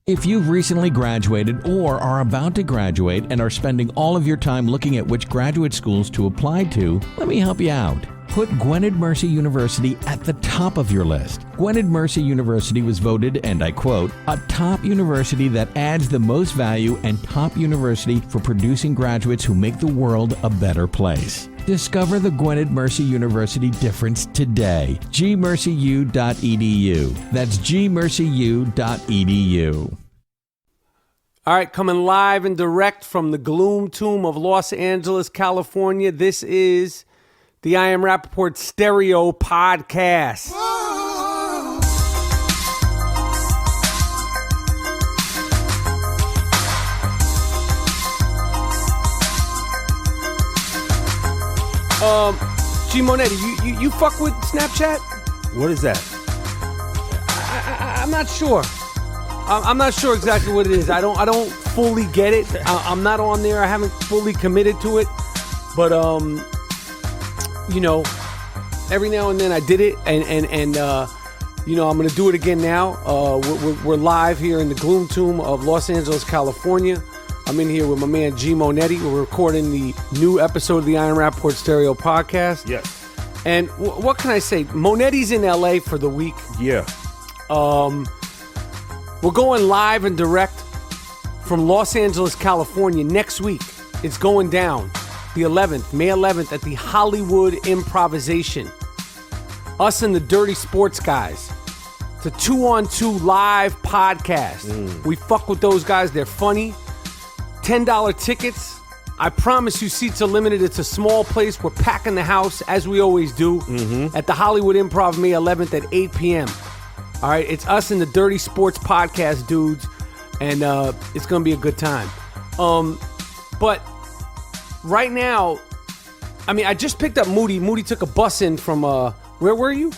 If you've recently graduated or are about to graduate and are spending all of your time looking at which graduate schools to apply to, let me help you out. Put Gwynedd Mercy University at the top of your list. Gwynedd Mercy University was voted, and I quote, a top university that adds the most value and top university for producing graduates who make the world a better place. Discover the Gwynedd Mercy University difference today. gmercyu.edu. That's gmercyu.edu. All right, coming live and direct from the Gloom Tomb of Los Angeles, California. This is the I Am Rapaport Stereo Podcast. GMoneti, you fuck with Snapchat? What is that? I'm not sure. I'm not sure exactly what it is. I don't fully get it. I'm not on there. I haven't fully committed to it. But you know, every now and then I did it, and you know, I'm gonna do it again now. We're live here in the Gloom Tomb of Los Angeles, California. I'm in here with my man GMoneti. We're recording the new episode of the I Am Rapaport Stereo Podcast. Yes. And what can I say? Moneti's in LA for the week. Yeah. We're going live and direct from Los Angeles, California next week. It's going down the 11th, May 11th at the Hollywood Improvisation. Us and the Dirty Sports Guys. It's a 2-on-2 live podcast. We fuck with those guys. They're funny. $10 tickets. I promise you seats are limited. It's a small place. We're packing the house as we always do at the Hollywood Improv May 11th at 8 p.m. All right, it's us and the Dirty Sports Podcast dudes, and it's going to be a good time. But right now, I mean, I just picked up Moody. Moody took a bus in from, where were you?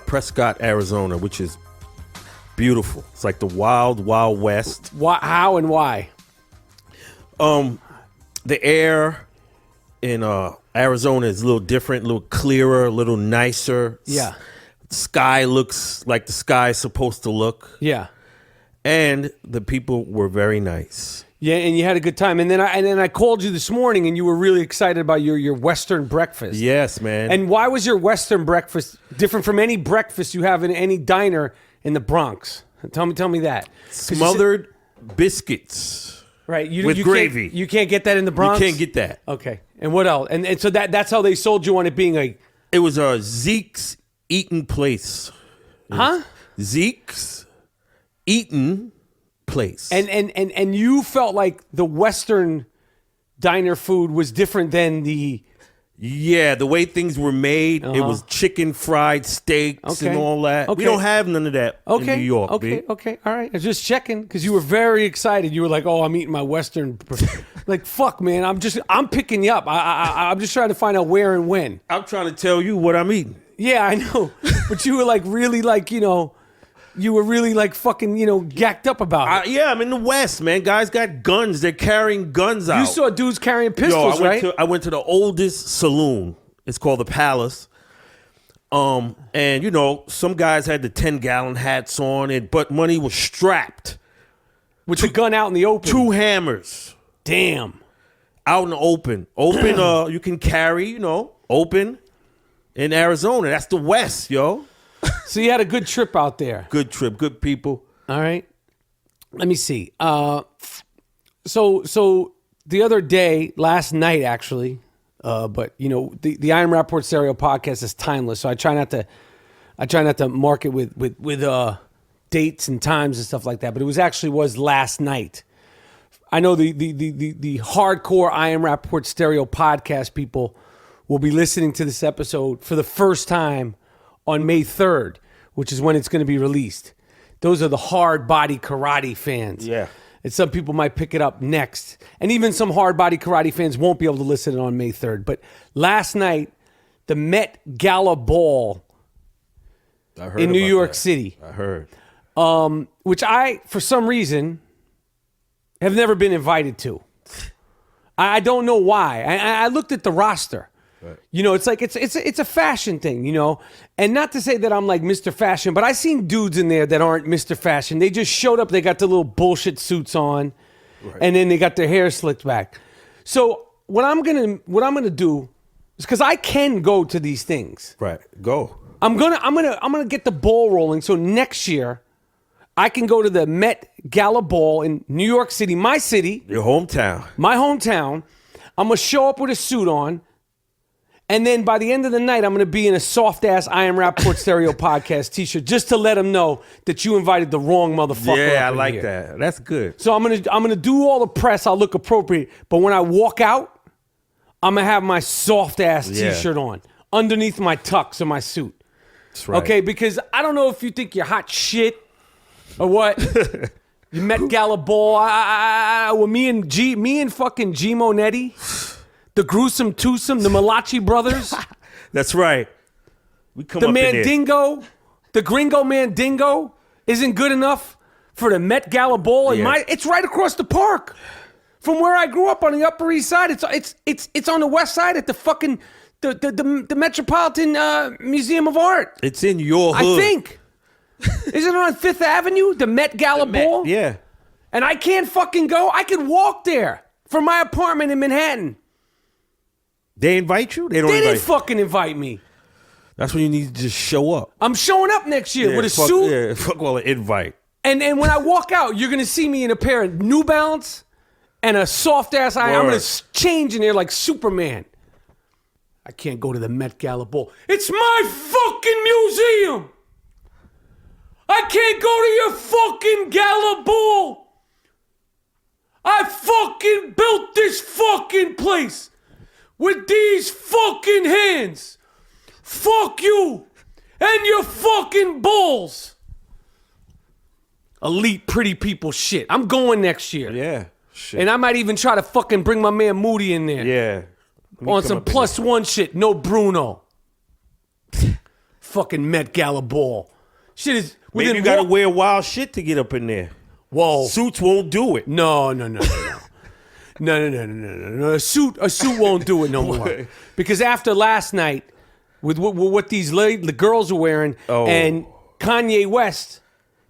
Prescott, Arizona, which is beautiful. It's like the wild, wild west. How and why? The air in Arizona is a little different, a little clearer, a little nicer. Yeah. The sky looks like the sky is supposed to look. Yeah. And the people were very nice. Yeah, and you had a good time. And then I called you this morning, and you were really excited about your Western breakfast. Yes, man. And why was your Western breakfast different from any breakfast you have in any diner in the Bronx? Tell me that. Smothered biscuits. Right, with gravy. You can't get that in the Bronx? You can't get that. Okay. And what else? And so that's how they sold you on it being a... It was a Zeke's Eatin' Place. Huh? Zeke's Eatin' Place. And you felt like the Western diner food was different than the... Yeah, the way things were made, it was chicken fried steaks and all that. Okay. We don't have none of that in New York. Okay, all right. I was just checking because you were very excited. You were like, "Oh, I'm eating my Western." Like, fuck, man. I'm picking you up. I'm just trying to find out where and when. I'm trying to tell you what I'm eating. Yeah, I know. But you were like really like, you were really like fucking, gacked up about it. Yeah, I'm in the West, man. Guys got guns. They're carrying guns out. You saw dudes carrying pistols, right? I went to the oldest saloon. It's called the Palace. And, some guys had the 10-gallon hats on, but money was strapped. With the gun out in the open. 2 hammers. Damn. Out in the open. Open, you can carry, open in Arizona. That's the West, yo. So you had a good trip out there. Good trip, good people. All right. Let me see. So the other day, last night actually, but the I Am Rapaport Stereo Podcast is timeless, so I try not to mark it with dates and times and stuff like that. But it was last night. I know the hardcore I Am Rapaport Stereo Podcast people will be listening to this episode for the first time on May 3rd, which is when it's going to be released. Those are the hard body karate fans. Yeah. And some people might pick it up next. And even some hard body karate fans won't be able to listen on May 3rd. But last night, the Met Gala ball in New York City. I heard. Which I, for some reason, have never been invited to. I don't know why. I looked at the roster. You know, it's like it's a fashion thing, you know, and not to say that I'm like Mr. Fashion, but I seen dudes in there that aren't Mr. Fashion. They just showed up. They got the little bullshit suits on, and then they got their hair slicked back. So what I'm gonna do is, because I can go to these things. Right. Go. I'm gonna get the ball rolling. So next year, I can go to the Met Gala ball in New York City, my city, Your hometown. my hometown. I'm gonna show up with a suit on. And then by the end of the night, I'm going to be in a soft-ass I Am Rapaport Stereo podcast t-shirt just to let them know that you invited the wrong motherfucker. Yeah, I up in like here. that. That's good. So I'm gonna do all the press. I'll look appropriate. But when I walk out, I'm going to have my soft-ass t-shirt on underneath my tux or my suit. That's right. Okay? Because I don't know if you think you're hot shit or what. You Met Gala ball. Well, me and fucking GMoneti. The Gruesome Twosome, the Malachi brothers. That's right. We come the up Mandingo, the Gringo Mandingo isn't good enough for the Met Gala ball. It's right across the park from where I grew up on the Upper East Side. It's on the West Side at the fucking the Metropolitan Museum of Art. It's in your hood. I think. Isn't it on Fifth Avenue? The Met Gala ball. Yeah. And I can't fucking go. I could walk there from my apartment in Manhattan. They invite you? They don't They invite didn't fucking invite me. That's when you need to just show up. I'm showing up next year with a suit. Yeah, fuck all the invite. And when I walk out, you're going to see me in a pair of New Balance and a soft-ass eye. I'm going to change in there like Superman. I can't go to the Met Gala ball. It's my fucking museum. I can't go to your fucking gala ball. I fucking built this fucking place. With these fucking hands. Fuck you. And your fucking balls. Elite pretty people shit. I'm going next year. Yeah. Shit. And I might even try to fucking bring my man Moody in there. Yeah. On some +1 shit. No Bruno. Fucking Met Gala ball. Shit is... Maybe you gotta wear wild shit to get up in there. Whoa. Suits won't do it. No. No. A suit won't do it no more. Because after last night, with what the girls are wearing, and Kanye West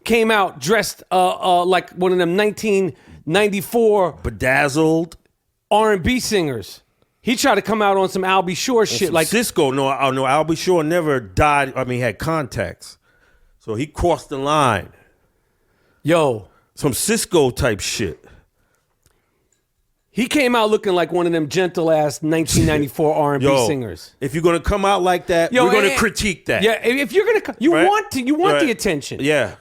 came out dressed like one of them 1994 bedazzled R&B singers. He tried to come out on some Albie Shore shit, like Cisco. No, Albie Shore never died. I mean, he had contacts, so he crossed the line. Yo, some Cisco type shit. He came out looking like one of them gentle ass 1994 R&B singers. If you're gonna come out like that, we're gonna critique that. Yeah, if you're gonna, you want the attention. Yeah.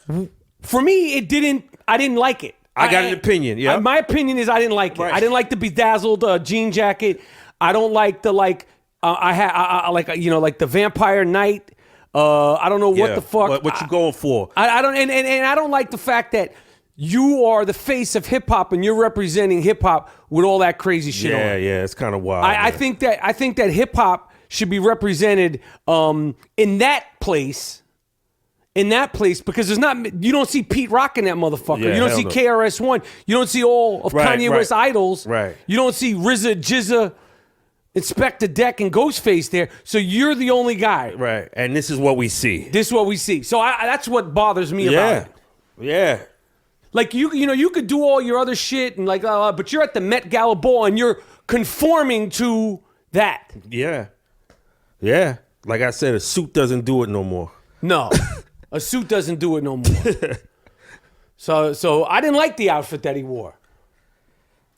For me, I didn't like it. I got an opinion. Yeah. My opinion is I didn't like it. Right. I didn't like the bedazzled jean jacket. I don't like the I like like the Vampire Night. I don't know what the fuck. What you going for? I don't and I don't like the fact that you are the face of hip hop and you're representing hip hop with all that crazy shit on. Yeah, it's kind of wild. I think that hip hop should be represented in that place. Because you don't see Pete Rock in that motherfucker. Yeah, you don't see no. KRS-One. You don't see all of Kanye West idols. Right. You don't see RZA, Jizza, Inspector Deck, and Ghostface there. So you're the only guy. Right. And this is what we see. So that's what bothers me about it. Yeah. Like you could do all your other shit and but you're at the Met Gala ball and you're conforming to that. Yeah. Yeah. Like I said, a suit doesn't do it no more. No, a suit doesn't do it no more. So I didn't like the outfit that he wore.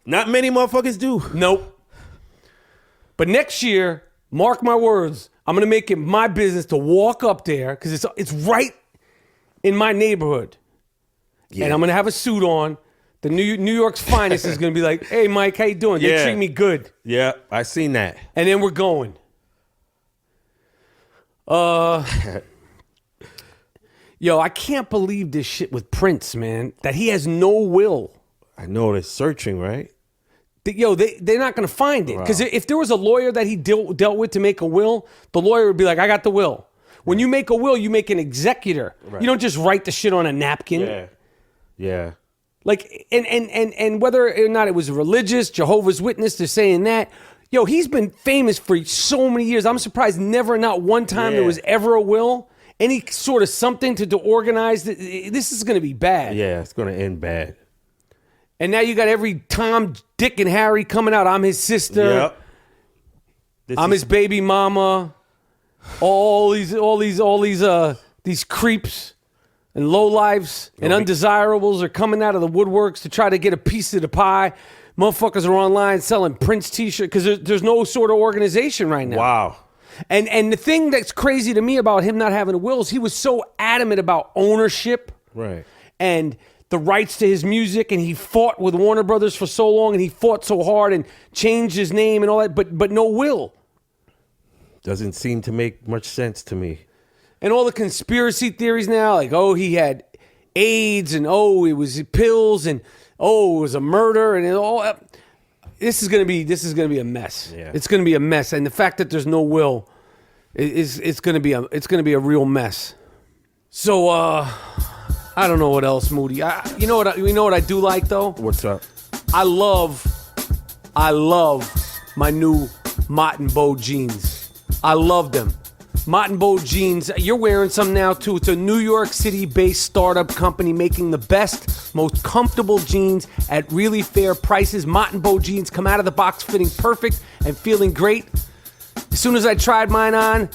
Not many motherfuckers do. Nope. But next year, mark my words, I'm gonna make it my business to walk up there because it's right in my neighborhood. Yeah. And I'm going to have a suit on. The New York's finest is going to be like, hey, Mike, how you doing? They treat me good. Yeah, I seen that. And then we're going. Yo, I can't believe this shit with Prince, man. That he has no will. I know they're searching, right? They're not going to find it. Because if there was a lawyer that he dealt with to make a will, the lawyer would be like, I got the will. When you make a will, you make an executor. Right. You don't just write the shit on a napkin. Yeah. Yeah. Like, and whether or not it was religious, Jehovah's Witness, they're saying that, Yo, he's been famous for so many years. I'm surprised not one time there was ever a will. Any sort of something to organize. This is going to be bad. Yeah, it's going to end bad. And now you got every Tom, Dick, and Harry coming out. I'm his sister. Yep. I'm his baby mama. All these creeps and lowlifes and undesirables are coming out of the woodworks to try to get a piece of the pie. Motherfuckers are online selling Prince t-shirts because there's no sort of organization right now. Wow. And the thing that's crazy to me about him not having a will is he was so adamant about ownership. Right. And the rights to his music, and he fought with Warner Brothers for so long, and he fought so hard and changed his name and all that, but no will. Doesn't seem to make much sense to me. And all the conspiracy theories now, like, he had AIDS, and it was pills, and it was a murder, and all that. This is gonna be a mess. Yeah. It's gonna be a mess, and the fact that there's no will it's gonna be a real mess. So I don't know what else, Moody. You know what I do like though? What's up? I love my new Mott & Bow jeans. I love them. Mott & Bow jeans. You're wearing some now too. It's a New York City-based startup company making the best, most comfortable jeans at really fair prices. Mott & Bow jeans come out of the box fitting perfect and feeling great. As soon as I tried mine on,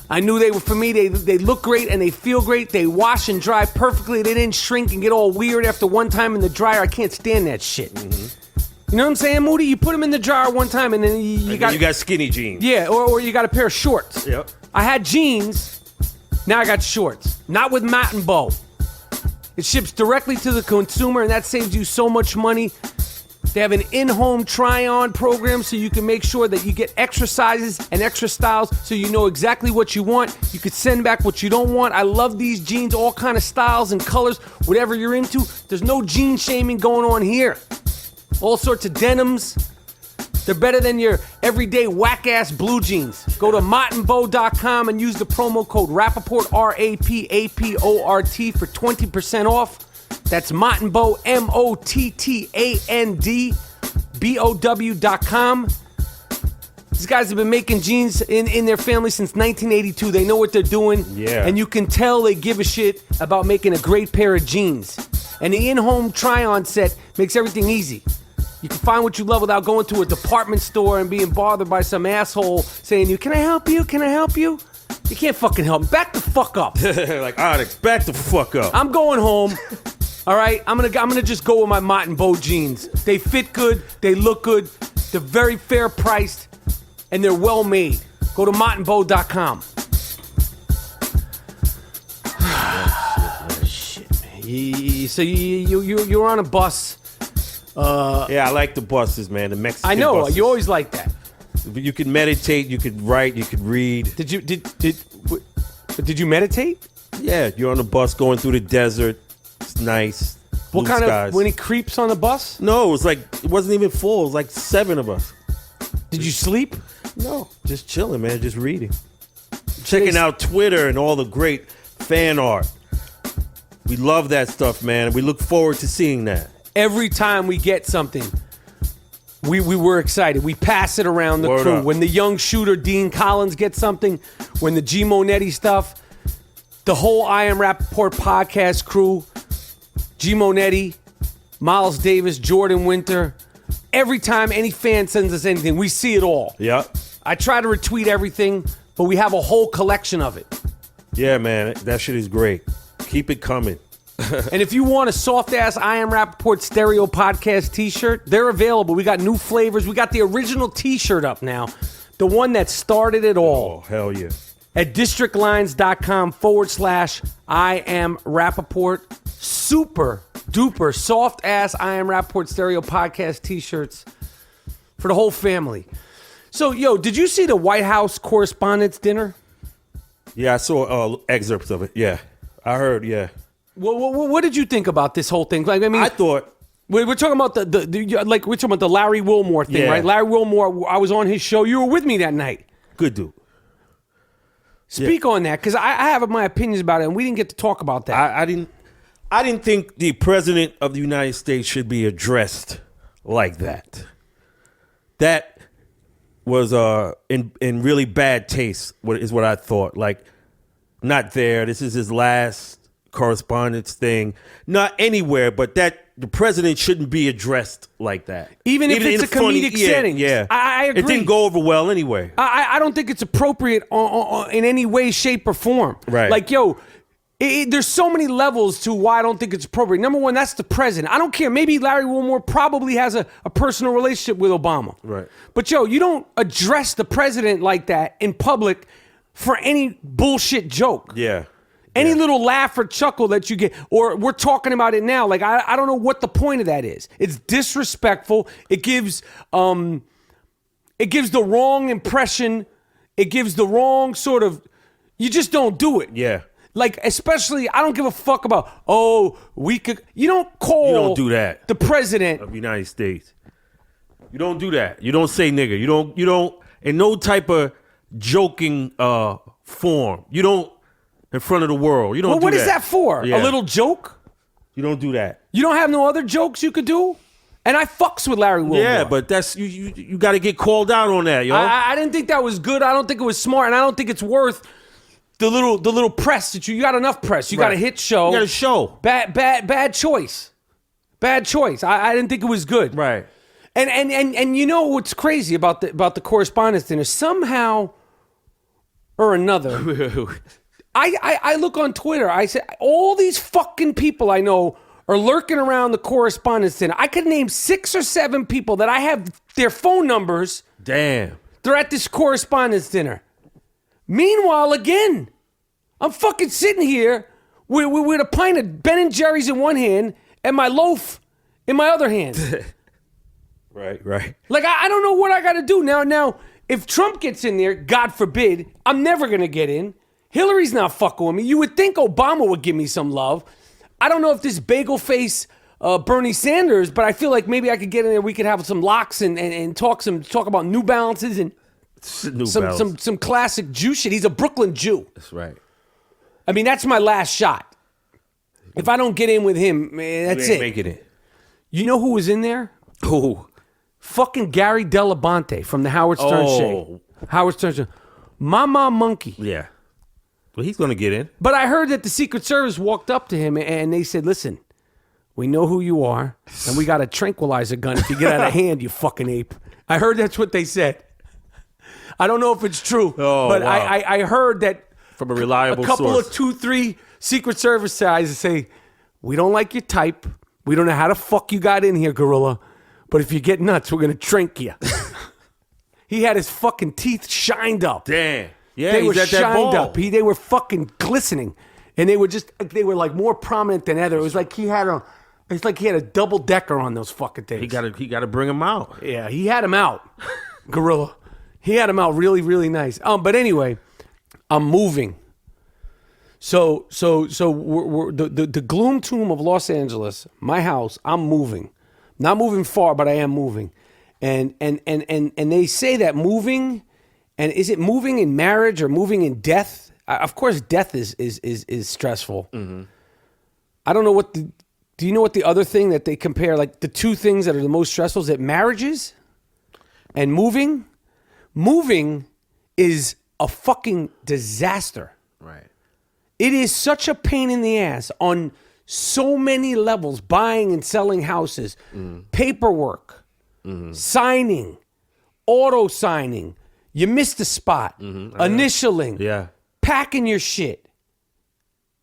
I knew they were for me. They look great and they feel great. They wash and dry perfectly. They didn't shrink and get all weird after one time in the dryer. I can't stand that shit. Mm-hmm. You know what I'm saying, Moody? You put them in the dryer one time and then you got skinny jeans. Yeah, or you got a pair of shorts. Yep. I had jeans. Now I got shorts. Not with Mott & Bow. It ships directly to the consumer, and that saves you so much money. They have an in-home try-on program so you can make sure that you get extra sizes and extra styles so you know exactly what you want. You could send back what you don't want. I love these jeans, all kind of styles and colors, whatever you're into. There's no jean shaming going on here. All sorts of denims. They're better than your everyday whack-ass blue jeans. Go to mottandbow.com and use the promo code Rapaport, RAPAPORT, for 20% off. That's Mott & Bow, MOTTANDBOW.com. These guys have been making jeans in their family since 1982. They know what they're doing. Yeah. And you can tell they give a shit about making a great pair of jeans. And the in-home try-on set makes everything easy. You can find what you love without going to a department store and being bothered by some asshole saying, can I help you? Can I help you? You can't fucking help me. Back the fuck up. Like, Onyx, back the fuck up. I'm going home. All right? I'm gonna just go with my Mott & Bow jeans. They fit good. They look good. They're very fair priced. And they're well made. Go to mottandbow.com. Shit, man. So you're on a bus. Yeah, I like the buses, man. The Mexican I know buses. you always like that. You can meditate, you could write, you could read. Did you meditate? Yeah, you're on the bus going through the desert. It's nice. What Blue kind skies. of any creeps on the bus? No, it wasn't even full. It was like 7 of us. Did you sleep? No, just chilling, man. Just reading, checking out Twitter and all the great fan art. We love that stuff, man. We look forward to seeing that. Every time we get something, we were excited. We pass it around the Word crew. up. When the young shooter Dean Collins gets something, when the GMoneti stuff, the whole I Am Rapaport podcast crew, GMoneti, Miles Davis, Jordan Winter, every time any fan sends us anything, we see it all. Yeah. I try to retweet everything, but we have a whole collection of it. Yeah, man. That shit is great. Keep it coming. And if you want a soft-ass I Am Rapaport stereo podcast t-shirt, they're available. We got new flavors. We got the original t-shirt up now. The one that started it all. Oh, hell yeah. At districtlines.com/I Am Rapaport. Super duper soft-ass I Am Rapaport stereo podcast t-shirts for the whole family. So, did you see the White House Correspondents Dinner? Yeah, I saw excerpts of it. Yeah. I heard, yeah. What did you think about this whole thing? Like, I mean, I thought we're talking about we're talking about the Larry Wilmore thing, Yeah. right? Larry Wilmore. I was on his show. You were with me that night. good dude. Speak on that, because I have my opinions about it, and we didn't get to talk about that. I didn't think the president of the United States should be addressed like that. was in really bad taste. Is what I thought. Like, not there. This is his last correspondence thing. Not anywhere, but that the president shouldn't be addressed like that. Even if it's a comedic setting. Yeah, I agree. It didn't go over well anyway. I don't think it's appropriate in any way, shape, or form. Right. Like, yo, there's so many levels to why I don't think it's appropriate. Number one, that's the president. I don't care. Maybe Larry Wilmore probably has a personal relationship with Obama. Right. But, yo, you don't address the president like that in public for any bullshit joke. Yeah. Any little laugh or chuckle that you get, or we're talking about it now. Like, I don't know what the point of that is. It's disrespectful. It gives the wrong impression. It gives the wrong sort of, you just don't do it. Yeah. Like, especially, I don't give a fuck about, you don't call. You don't do that. The president of the United States. You don't do that. You don't say nigga. You don't, in no type of joking form. You don't, in front of the world. You don't do that. What is that for? Yeah. A little joke? You don't do that. You don't have no other jokes you could do? And I fucks with Larry Wilmore. Yeah, but that's you got to get called out on that, yo. I didn't think that was good. I don't think it was smart, and I don't think it's worth the little press that you got enough press. You got a hit show. You got a show. Bad choice. Bad choice. I didn't think it was good. Right. And you know what's crazy about the Correspondents Dinner? Somehow or another, I look on Twitter. I say all these fucking people I know are lurking around the Correspondents Dinner. I could name 6 or 7 people that I have their phone numbers. Damn. They're at this Correspondents Dinner. Meanwhile, again, I'm fucking sitting here with a pint of Ben and Jerry's in one hand and my loaf in my other hand. Right. Like, I don't know what I got to do now. Now, if Trump gets in there, God forbid, I'm never going to get in. Hillary's not fucking with me. You would think Obama would give me some love. I don't know if this bagel face Bernie Sanders, but I feel like maybe I could get in there. We could have some locks and talk about New Balances and some classic Jew shit. He's a Brooklyn Jew. That's right. I mean, that's my last shot. If I don't get in with him, man, that's it. Making it. You know who was in there? Who? Fucking Gary Dell'Abate from the Howard Stern show. Howard Stern show. Mama Monkey. Yeah. Well, he's going to get in. But I heard that the Secret Service walked up to him and they said, listen, we know who you are, and we got a tranquilizer gun if you get out of hand, you fucking ape. I heard that's what they said. I don't know if it's true, but wow. I heard that from a reliable source. A couple source. of 2-3 Secret Service guys say, we don't like your type. We don't know how the fuck you got in here, gorilla. But if you get nuts, we're going to trank you. He had his fucking teeth shined up. Damn. Yeah, they were at shined up. They were fucking glistening. And they were like more prominent than ever. It was like he had a double decker on those fucking things. He got to bring him out. Yeah, he had him out. Gorilla. He had him out really, really nice. But anyway, I'm moving. So we're the Gloom Tomb of Los Angeles, my house, I'm moving. Not moving far, but I am moving. And they say that moving, and is it moving in marriage or moving in death? Of course, death is stressful. Mm-hmm. I don't know do you know what the other thing that they compare, like the two things that are the most stressful, is that marriages and moving? Moving is a fucking disaster. Right. It is such a pain in the ass on so many levels, buying and selling houses, paperwork, signing, auto signing. You missed a spot, initialing, packing your shit,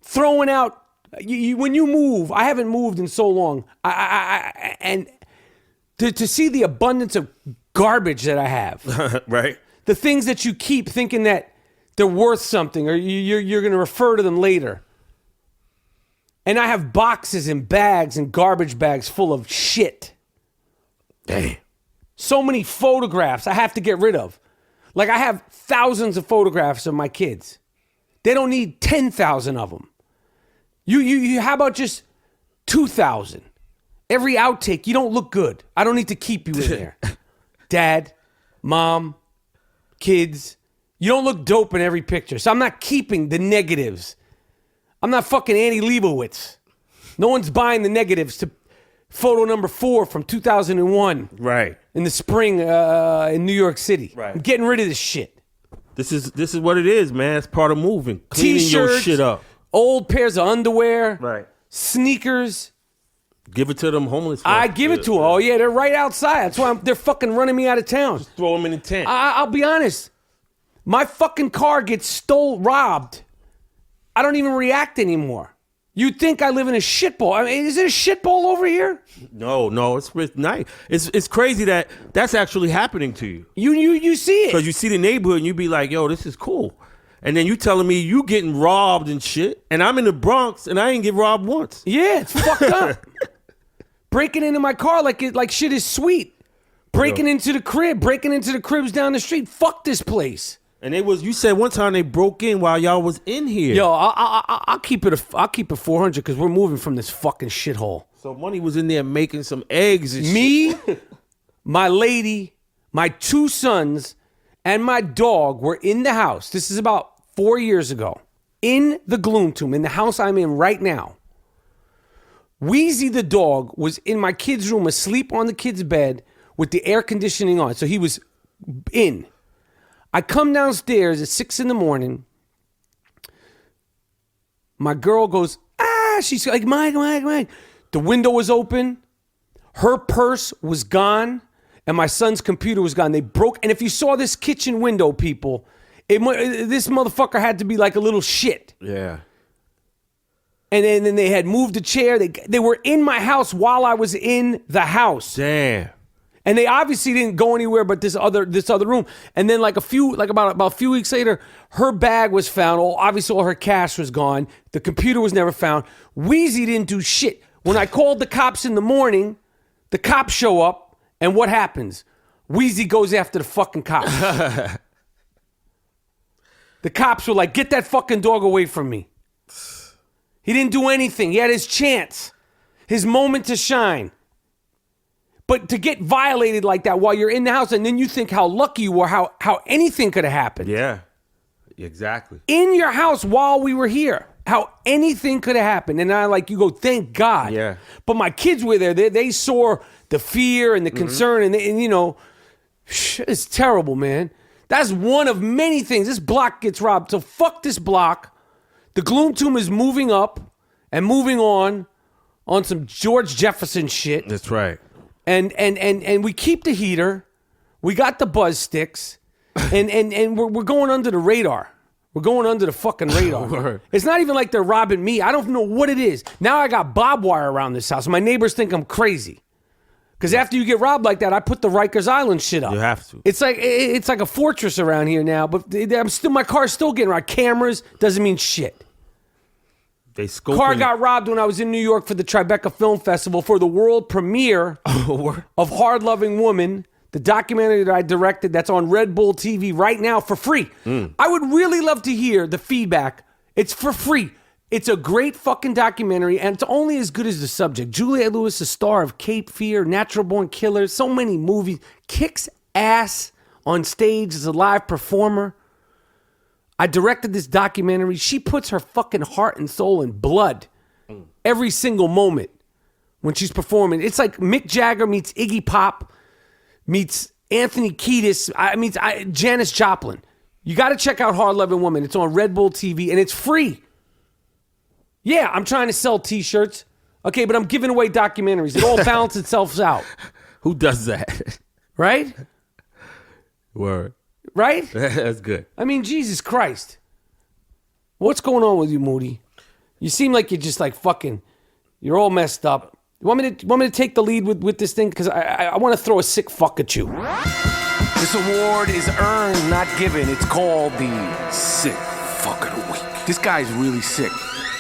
throwing out. When you move, I haven't moved in so long. And to see the abundance of garbage that I have, right? The things that you keep thinking that they're worth something, or you're going to refer to them later. And I have boxes and bags and garbage bags full of shit. Damn. So many photographs I have to get rid of. Like, I have thousands of photographs of my kids. They don't need 10,000 of them. You how about just 2,000? Every outtake, you don't look good. I don't need to keep you in there. Dad, mom, kids, you don't look dope in every picture. So I'm not keeping the negatives. I'm not fucking Annie Leibovitz. No one's buying the negatives Photo number 4 from 2001. Right. In the spring in New York City. Right. I'm getting rid of this shit. This is what it is, man. It's part of moving. Cleaning T-shirts, your shit up. old pairs of underwear. Right. Sneakers. Give it to them homeless folks. I give it to them. Oh, yeah, they're right outside. That's why they're fucking running me out of town. Just throw them in the tent. I'll be honest. My fucking car gets robbed. I don't even react anymore. You'd think I live in a shitball. I mean, is it a shitball over here? No, it's nice. It's crazy that that's actually happening to you. You see it. Because you see the neighborhood and you be like, yo, this is cool. And then you telling me you getting robbed and shit. And I'm in the Bronx and I ain't get robbed once. Yeah, it's fucked up. Breaking into my car like shit is sweet. Breaking into the cribs down the street. Fuck this place. And you said one time they broke in while y'all was in here. Yo, I'll keep it 400 because we're moving from this fucking shithole. So Money was in there making some eggs and Me, shit. my lady, my 2 sons, and my dog were in the house. This is about 4 years ago. In the Gloom Tomb, in the house I'm in right now. Wheezy the dog was in my kid's room asleep on the kid's bed with the air conditioning on. So he was in. I come downstairs at 6 a.m. My girl goes, she's like, Mike. The window was open. Her purse was gone. And my son's computer was gone. They broke. And if you saw this kitchen window, people, this motherfucker had to be like a little shit. Yeah. And then they had moved a chair. They were in my house while I was in the house. Damn. And they obviously didn't go anywhere but this other room. And then about a few weeks later, her bag was found. Obviously all her cash was gone. The computer was never found. Wheezy didn't do shit. When I called the cops in the morning, the cops show up, and what happens? Wheezy goes after the fucking cops. The cops were like, get that fucking dog away from me. He didn't do anything. He had his chance, his moment to shine. But to get violated like that while you're in the house, and then you think how lucky you were, how anything could have happened. Yeah, exactly. In your house while we were here, how anything could have happened. And you go, thank God. Yeah. But my kids were there. They saw the fear and the concern, and it's terrible, man. That's one of many things. This block gets robbed. So fuck this block. The Gloom Tomb is moving up and moving on some George Jefferson shit. That's right. And we keep the heater. We got the buzz sticks. And we're going under the radar. We're going under the fucking radar. It's not even like they're robbing me. I don't know what it is. Now I got barbed wire around this house. My neighbors think I'm crazy. Because after you get robbed like that, I put the Rikers Island shit up. You have to. It's like a fortress around here now. But my car's still getting robbed. Cameras doesn't mean shit. Car got robbed when I was in New York for the Tribeca Film Festival for the world premiere of Hard Loving Woman, the documentary that I directed that's on Red Bull TV right now for free. I would really love to hear the feedback. It's for free. It's a great fucking documentary, and it's only as good as the subject. Juliette Lewis, the star of Cape Fear, Natural Born Killers, so many movies, kicks ass on stage as a live performer. I directed this documentary. She puts her fucking heart and soul and blood every single moment when she's performing. It's like Mick Jagger meets Iggy Pop meets Anthony Kiedis meets Janis Joplin. You got to check out Hard Loving Woman. It's on Red Bull TV, and it's free. Yeah, I'm trying to sell T-shirts. Okay, but I'm giving away documentaries. It all balances itself out. Who does that? Right? Word. Right? That's good. I mean, Jesus Christ. What's going on with you, Moody? You seem like you're just like fucking, you're all messed up. You want me to take the lead with this thing? Because I want to throw a sick fuck at you. This award is earned, not given. It's called the Sick Fuck of the Week. This guy's really sick.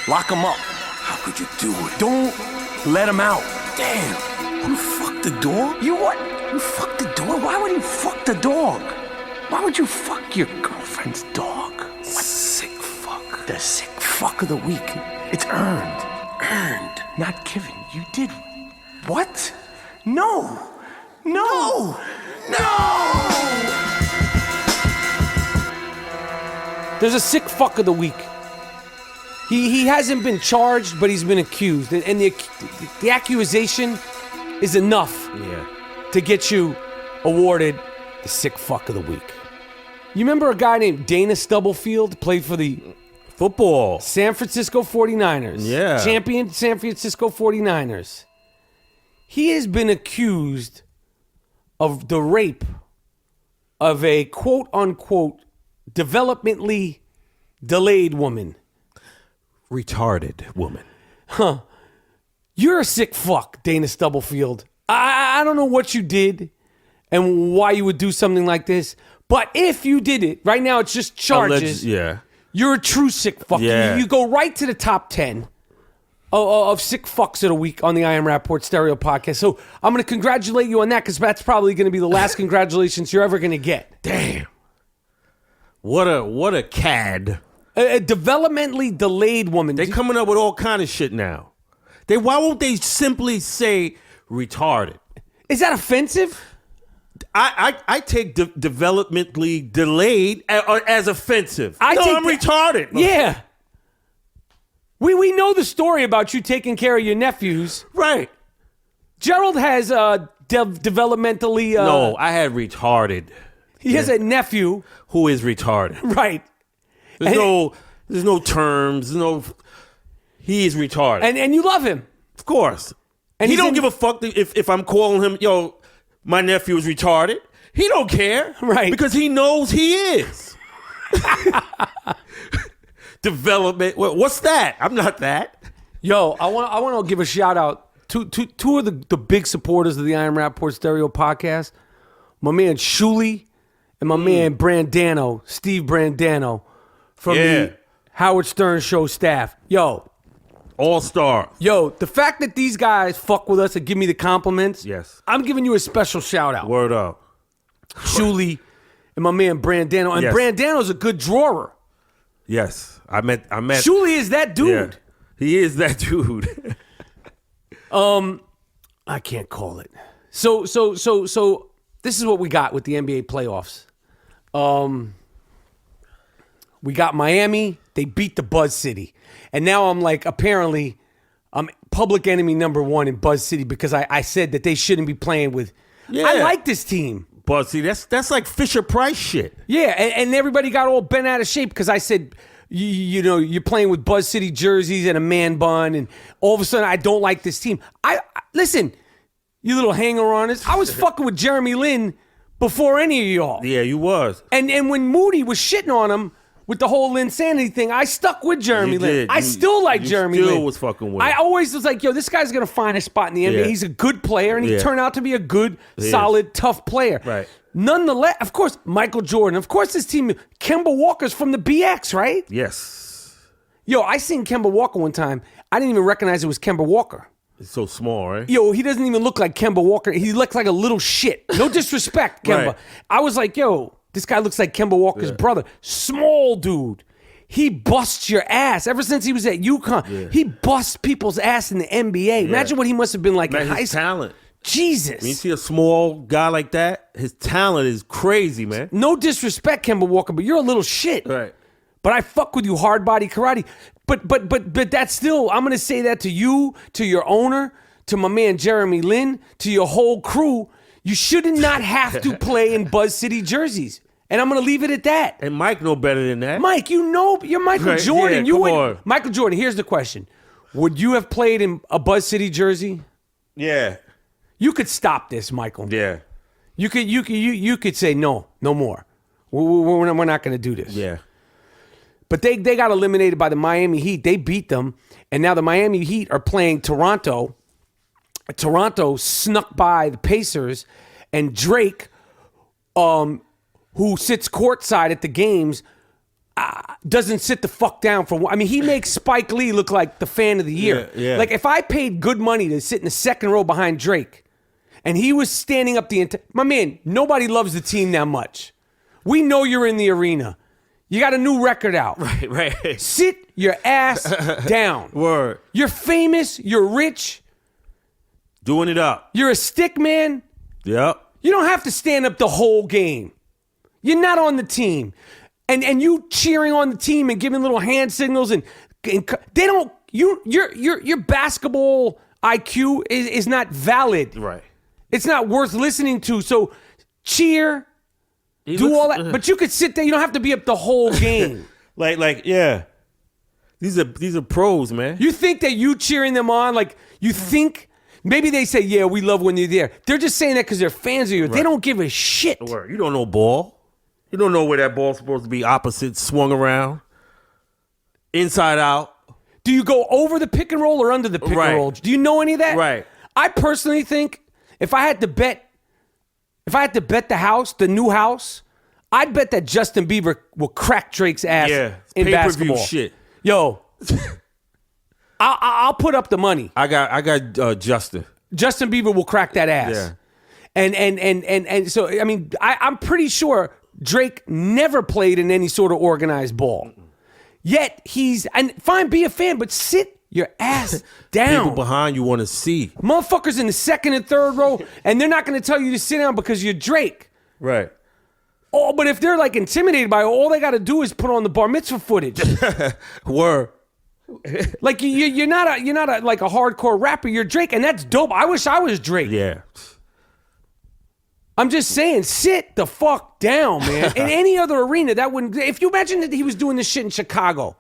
Lock him up. How could you do it? Don't let him out. Damn. You fucked the dog? You what? You fucked the dog? Why would you fuck the dog? Why would you fuck your girlfriend's dog? What? Sick fuck. The sick fuck of the week. It's earned. Earned. Not given. You did. What? No. No. No. There's a sick fuck of the week. He hasn't been charged, but he's been accused. And the accusation is enough Yeah. to get you awarded the sick fuck of the week. You remember a guy named Dana Stubblefield, played for the Football. San Francisco 49ers? Yeah. Champion San Francisco 49ers. He has been accused of the rape of a quote-unquote developmentally delayed woman. Retarded woman. You're a sick fuck, Dana Stubblefield. I don't know what you did and why you would do something like this, but if you did it, right now it's just charges. Yeah. You're a true sick fuck. Yeah. You go right to the top 10 of sick fucks of the week on the I Am Rapaport Stereo podcast. So I'm going to congratulate you on that because that's probably going to be the last congratulations you're ever going to get. Damn. What a cad. A developmentally delayed woman. They coming up with all kind of shit now. Why won't they simply say retarded? Is that offensive? I take developmentally delayed as offensive. I'm retarded. Yeah. We know the story about you taking care of your nephews. Right. Gerald has developmentally... no, I had retarded. He has a nephew. Who is retarded. Right. There's no terms. He is retarded. And you love him. Of course. And he don't give a fuck if I'm calling him, yo, my nephew is retarded. He don't care. Right. Because he knows he is. Development. What's that? I'm not that. Yo, I want to give a shout out to two of the big supporters of the I Am Rapaport Stereo podcast. My man Shuli and my man Brandano, Steve Brandano from the Howard Stern Show staff. Yo. All-star. Yo, the fact that these guys fuck with us and give me the compliments, yes, I'm giving you a special shout out. Word up. Shuli and my man Brandano. And yes. Brandano's a good drawer. Yes. I met Shuli is that dude. Yeah, he is that dude. I can't call it. So this is what we got with the NBA playoffs. We got Miami. They beat the Buzz City. And now I'm like, apparently, I'm public enemy number one in Buzz City because I said that they shouldn't be playing with. Yeah. I like this team. But see, that's like Fisher Price shit. Yeah, and everybody got all bent out of shape because I said, you know, you're playing with Buzz City jerseys and a man bun, and all of a sudden I don't like this team. Listen, you little hanger-oners, I was fucking with Jeremy Lin before any of y'all. Yeah, you was. And when Moody was shitting on him with the whole Linsanity thing, I stuck with Jeremy Lin. I still like Jeremy Lin. You still was fucking with him. I always was like, yo, this guy's going to find a spot in the NBA. Yeah. He's a good player, and he turned out to be a good, He solid, tough player. Right. Nonetheless, of course, Michael Jordan. Of course, this team, Kemba Walker's from the BX, right? Yes. Yo, I seen Kemba Walker one time. I didn't even recognize it was Kemba Walker. It's so small, right? Yo, he doesn't even look like Kemba Walker. He looks like a little shit. No disrespect, Kemba. Right. I was like, yo, this guy looks like Kemba Walker's brother. Small dude. He busts your ass. Ever since he was at UConn, he busts people's ass in the NBA. Imagine what he must have been like in high his school. talent. Jesus. When you see a small guy like that, his talent is crazy, man. No disrespect, Kemba Walker, but you're a little shit. Right. But I fuck with you, hard body karate. But that's still, I'm gonna say that to you, to your owner, to my man Jeremy Lin, to your whole crew. You should not have to play in Buzz City jerseys. And I'm gonna leave it at that. And Mike know better than that. Mike, you know you're Michael Right, Jordan. yeah, You come would, on. Michael Jordan, here's the question. Would you have played in a Buzz City jersey? Yeah. You could stop this, Michael. Yeah. You could say no more. We're not going to do this. Yeah. But they got eliminated by the Miami Heat. They beat them, and now the Miami Heat are playing Toronto. Toronto snuck by the Pacers, and Drake, who sits courtside at the games, doesn't sit the fuck down for. I mean, he makes Spike Lee look like the fan of the year. Yeah. Like if I paid good money to sit in the second row behind Drake, and he was standing up the entire. My man, nobody loves the team that much. We know you're in the arena. You got a new record out. Right. Sit your ass down. Word. You're famous. You're rich. Doing it up. You're a stick man. Yep. You don't have to stand up the whole game. You're not on the team. And you cheering on the team and giving little hand signals and they don't. Your basketball IQ is not valid. Right. It's not worth listening to. So cheer, all that. But you could sit there. You don't have to be up the whole game. Yeah. These are pros, man. You think that you cheering them on, like you think maybe they say, yeah, we love when you're there. They're just saying that because they're fans of you. Right. They don't give a shit. You don't know ball. You don't know where that ball's supposed to be opposite, swung around, inside out. Do you go over the pick and roll or under the pick and roll? Do you know any of that? Right. I personally think if I had to bet the house, the new house, I'd bet that Justin Bieber will crack Drake's ass in basketball. Shit. Yo, I'll put up the money. I got Justin. Justin Bieber will crack that ass. Yeah. And so I mean I'm pretty sure Drake never played in any sort of organized ball. Yet fine, be a fan, but sit your ass down. People behind you want to see. Motherfuckers in the second and third row, and they're not going to tell you to sit down because you're Drake. Right. Oh, but if they're like intimidated by it, all they got to do is put on the bar mitzvah footage. Word. Like you're not like a hardcore rapper. You're Drake, and that's dope. I wish I was Drake. Yeah. I'm just saying, sit the fuck down, man. In any other arena, that wouldn't. If you imagine that he was doing this shit in Chicago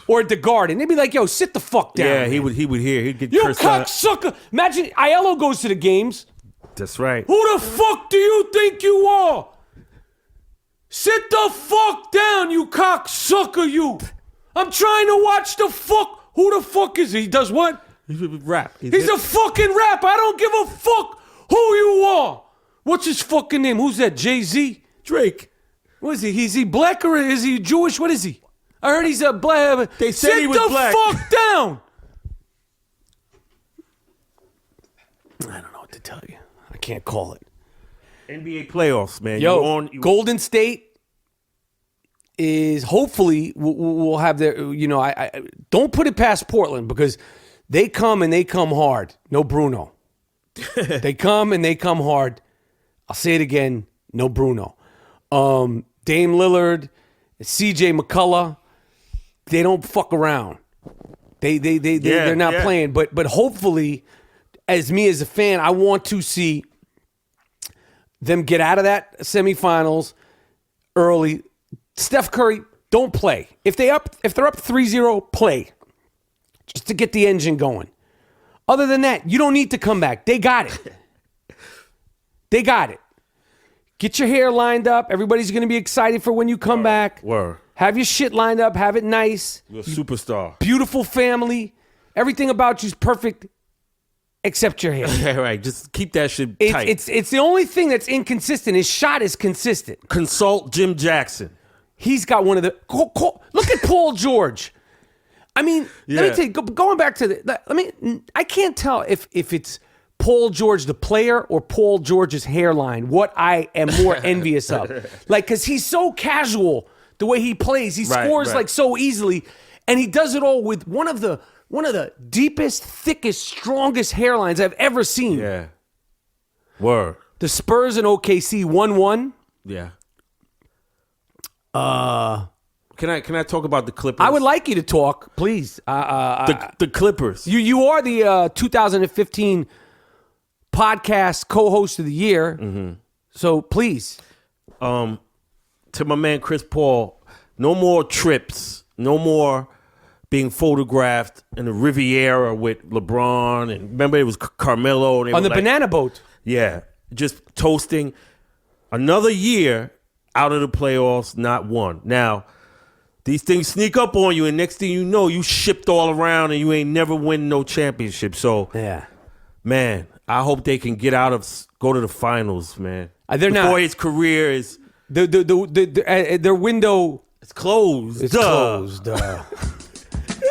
or at the Garden, they'd be like, "Yo, sit the fuck down." Yeah, man. he would hear. He'd get you cursed out. cocksucker. Imagine Aiello goes to the games. That's right. Who the fuck do you think you are? Sit the fuck down, you cocksucker, you. I'm trying to watch the fuck. Who the fuck is he? He does what? He's a rap. He's a fucking rapper. I don't give a fuck who you are. What's his fucking name? Who's that? Jay-Z? Drake. What is he? Is he black or is he Jewish? What is he? I heard he's a black. They said he was black. Sit the fuck down. I don't know what to tell you. I can't call it. NBA playoffs, man. Yo, Golden State is hopefully will have their. I don't put it past Portland because they come and they come hard. No Bruno. They come and they come hard. I'll say it again. No Bruno. Dame Lillard, CJ McCullough. They don't fuck around. They're not playing. But hopefully, as a fan, I want to see them get out of that semifinals early. Steph Curry, don't play. If they're up 3-0, play. Just to get the engine going. Other than that, you don't need to come back. They got it. They got it. Get your hair lined up. Everybody's going to be excited for when you come back. Word. Have your shit lined up. Have it nice. You're a superstar. Beautiful family. Everything about you's perfect except your hair. Right. Just keep that shit tight. It's the only thing that's inconsistent. His shot is consistent. Consult Jim Jackson. He's got one of the... Look at Paul George. I mean, let me tell you, going back to I can't tell if it's Paul George the player or Paul George's hairline, what I am more envious of. Like, because he's so casual the way he plays. He scores like so easily, and he does it all with one of the deepest, thickest, strongest hairlines I've ever seen. Yeah. Word. The Spurs and OKC 1-1. Yeah. Can I talk about the Clippers? I would like you to talk, please. The Clippers. You are the 2015 podcast co-host of the year. Mm-hmm. So please. To my man Chris Paul, no more trips, no more being photographed in the Riviera with LeBron, and remember it was Carmelo and on the banana boat. Yeah, just toasting. Another year out of the playoffs, not one. Now, these things sneak up on you, and next thing you know, you shipped all around, and you ain't never win no championship. So, man, I hope they can go to the finals, man. They're not. Before his career is their window. It's closed. It's closed.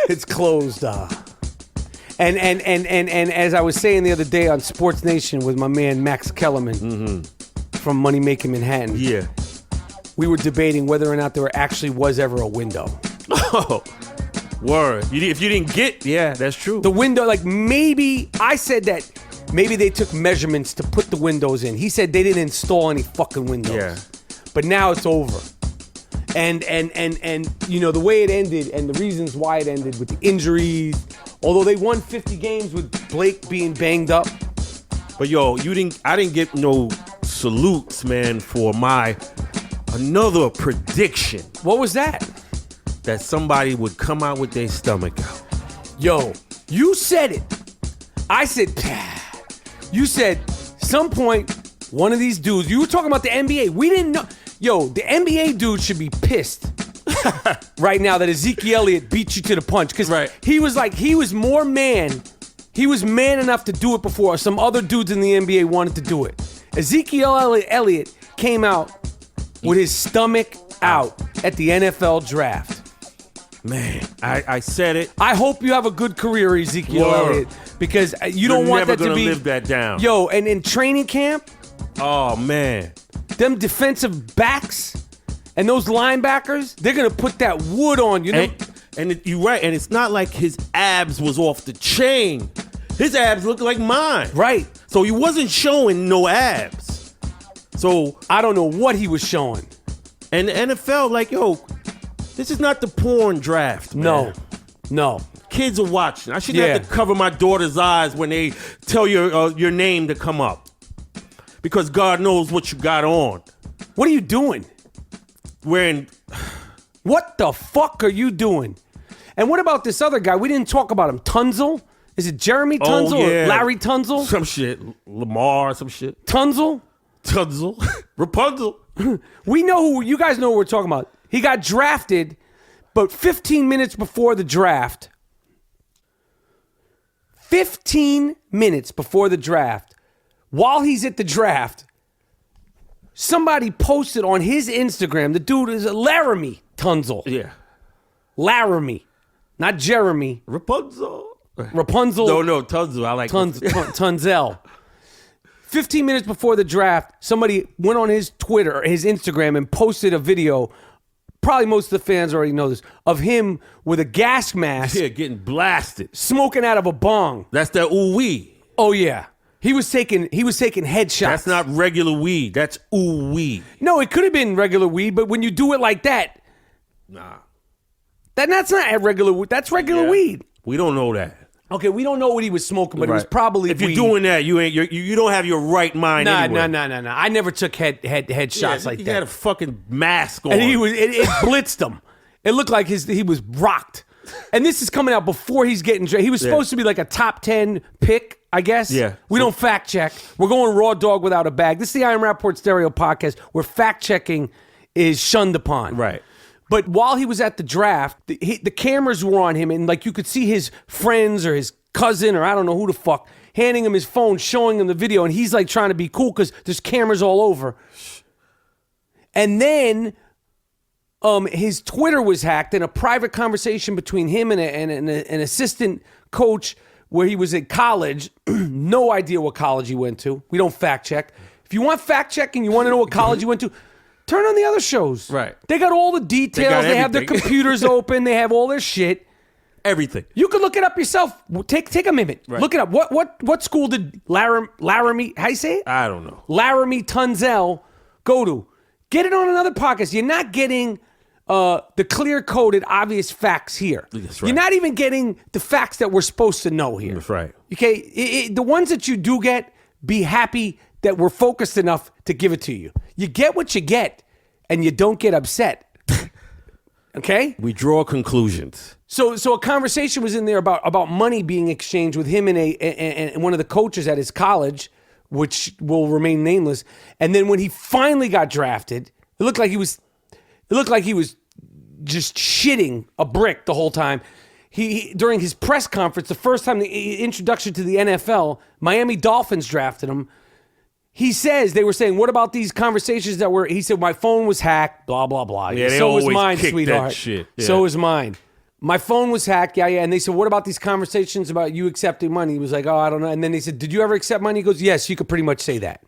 It's closed. And as I was saying the other day on Sports Nation with my man Max Kellerman from Money Making Manhattan. Yeah. We were debating whether or not there actually was ever a window. Oh, word. If you didn't get, that's true. The window, like maybe, I said that maybe they took measurements to put the windows in. He said they didn't install any fucking windows. Yeah. But now it's over. And the way it ended and the reasons why it ended with the injuries, Although they won 50 games with Blake being banged up. But yo, I didn't get no salutes, man, for another prediction. What was that? That somebody would come out with their stomach out. Yo, you said it. I said, pah. You said, some point, one of these dudes, you were talking about the NBA. We didn't know. Yo, the NBA dude should be pissed right now that Ezekiel Elliott beat you to the punch. Because he was more man. He was man enough to do it before some other dudes in the NBA wanted to do it. Ezekiel Elliott came out with his stomach out at the NFL draft. Man, I said it. I hope you have a good career, Ezekiel Elliott, because you don't want that to be. You're never gonna live that down. Yo, and in training camp, oh man, them defensive backs and those linebackers, they're gonna put that wood on you. And you're right, and it's not like his abs was off the chain. His abs looked like mine. Right. So he wasn't showing no abs. So I don't know what he was showing. And the NFL, like, yo, this is not the porn draft, man. No. Kids are watching. I shouldn't have to cover my daughter's eyes when they tell your name to come up. Because God knows what you got on. What are you doing? What the fuck are you doing? And what about this other guy? We didn't talk about him. Tunzel? Is it Jeremy Tunzel or Larry Tunzel? Some shit. Lamar, some shit. Tunzel? Rapunzel. We know who, you guys know who we're talking about. He got drafted, but 15 minutes before the draft, 15 minutes before the draft, while he's at the draft, somebody posted on his Instagram, the dude is Laramie Tunzel. Yeah. Laramie, not Jeremy. Rapunzel. No, Tunzel. I like Tunzel. 15 minutes before the draft, somebody went on his Twitter, his Instagram, and posted a video. Probably most of the fans already know this, of him with a gas mask. Yeah, getting blasted. Smoking out of a bong. That's that ooh-wee. Oh, yeah. He was taking headshots. That's not regular weed. That's ooh-wee. No, it could have been regular weed, but when you do it like that, nah. That's not regular weed. That's regular weed. We don't know that. Okay, we don't know what he was smoking, but it was probably if you're doing that, you don't have your right mind anyway. No. I never took headshots like that. He had a fucking mask on. And it blitzed him. It looked like he was rocked. And this is coming out before he's getting drafted. He was supposed to be like a top 10 pick, I guess. Yeah. We don't fact check. We're going raw dog without a bag. This is the I Am Rapaport Stereo podcast where fact checking is shunned upon. Right. But while he was at the draft, the cameras were on him, and like you could see his friends or his cousin or I don't know who the fuck handing him his phone, showing him the video, and he's like trying to be cool because there's cameras all over. And then his Twitter was hacked in a private conversation between him and an assistant coach where he was at college. No idea what college he went to. We don't fact check. If you want fact checking, you want to know what college he went to, turn on the other shows. Right. They got all the details. They have their computers open. They have all their shit. Everything. You can look it up yourself. Take a minute. Right. Look it up. What school did Laramie, how you say it? I don't know. Laramie Tunzel go to. Get it on another podcast. You're not getting the clear-coded, obvious facts here. That's right. You're not even getting the facts that we're supposed to know here. That's right. Okay? The ones that you do get, be happy that we're focused enough to give it to you. You get what you get, and you don't get upset. Okay? We draw conclusions. So a conversation was in there about money being exchanged with him and one of the coaches at his college, which will remain nameless. And then when he finally got drafted, it looked like he was just shitting a brick the whole time. He during his press conference, the first time the introduction to the NFL, Miami Dolphins drafted him. He says, they were saying, what about these conversations that were, he said, my phone was hacked, blah, blah, blah. Yeah, they so was always mine, kick sweetheart. that shit. Yeah. So was mine. My phone was hacked, yeah. And they said, what about these conversations about you accepting money? He was like, oh, I don't know. And then they said, did you ever accept money? He goes, yes, you could pretty much say that.